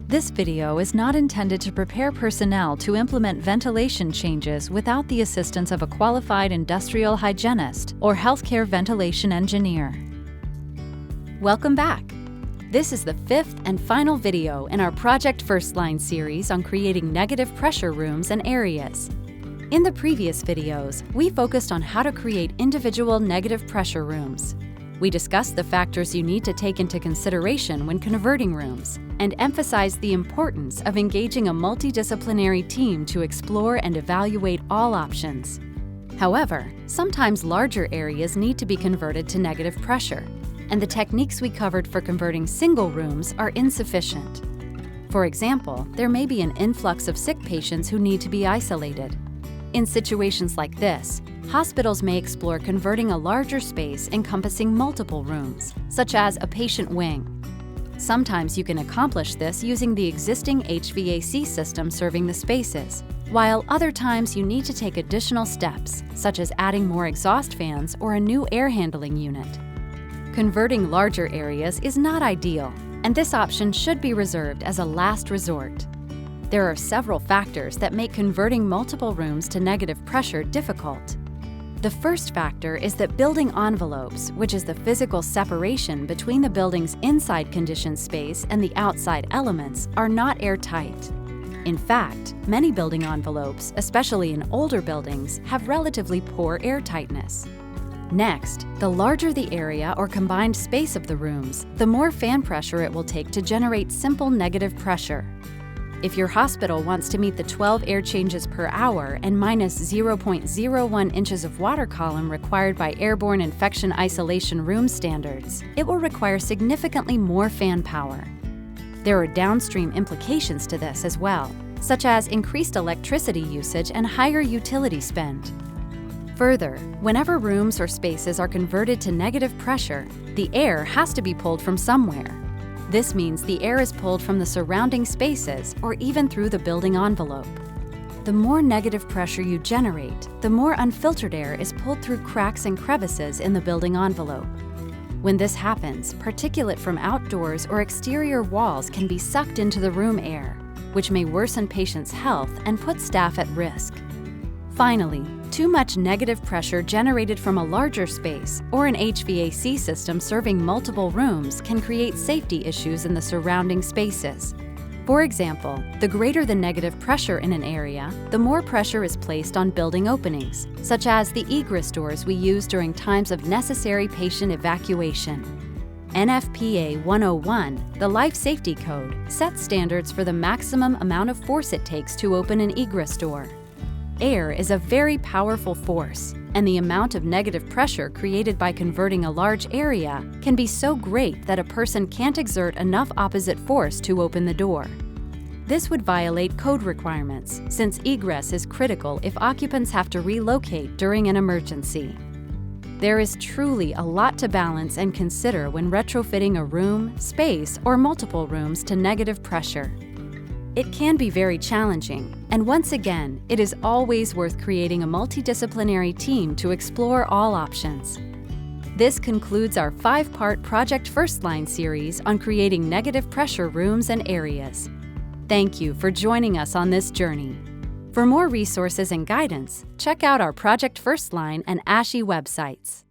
This video is not intended to prepare personnel to implement ventilation changes without the assistance of a qualified industrial hygienist or healthcare ventilation engineer. Welcome back. This is the fifth and final video in our Project First Line series on creating negative pressure rooms and areas. In the previous videos, we focused on how to create individual negative pressure rooms. We discussed the factors you need to take into consideration when converting rooms, and emphasized the importance of engaging a multidisciplinary team to explore and evaluate all options. However, sometimes larger areas need to be converted to negative pressure, and the techniques we covered for converting single rooms are insufficient. For example, there may be an influx of sick patients who need to be isolated. In situations like this, hospitals may explore converting a larger space encompassing multiple rooms, such as a patient wing. Sometimes you can accomplish this using the existing HVAC system serving the spaces, while other times you need to take additional steps, such as adding more exhaust fans or a new air handling unit. Converting larger areas is not ideal, and this option should be reserved as a last resort. There are several factors that make converting multiple rooms to negative pressure difficult. The first factor is that building envelopes, which is the physical separation between the building's inside conditioned space and the outside elements, are not airtight. In fact, many building envelopes, especially in older buildings, have relatively poor airtightness. Next, the larger the area or combined space of the rooms, the more fan pressure it will take to generate simple negative pressure. If your hospital wants to meet the 12 air changes per hour and minus 0.01 inches of water column required by airborne infection isolation room standards, it will require significantly more fan power. There are downstream implications to this as well, such as increased electricity usage and higher utility spend. Further, whenever rooms or spaces are converted to negative pressure, the air has to be pulled from somewhere. This means the air is pulled from the surrounding spaces or even through the building envelope. The more negative pressure you generate, the more unfiltered air is pulled through cracks and crevices in the building envelope. When this happens, particulate from outdoors or exterior walls can be sucked into the room air, which may worsen patients' health and put staff at risk. Finally, too much negative pressure generated from a larger space or an HVAC system serving multiple rooms can create safety issues in the surrounding spaces. For example, the greater the negative pressure in an area, the more pressure is placed on building openings, such as the egress doors we use during times of necessary patient evacuation. NFPA 101, the Life Safety Code, sets standards for the maximum amount of force it takes to open an egress door. Air is a very powerful force, and the amount of negative pressure created by converting a large area can be so great that a person can't exert enough opposite force to open the door. This would violate code requirements, since egress is critical if occupants have to relocate during an emergency. There is truly a lot to balance and consider when retrofitting a room, space, or multiple rooms to negative pressure. It can be very challenging, and once again, it is always worth creating a multidisciplinary team to explore all options. This concludes our 5-part Project First Line series on creating negative pressure rooms and areas. Thank you for joining us on this journey. For more resources and guidance, check out our Project First Line and ASHI websites.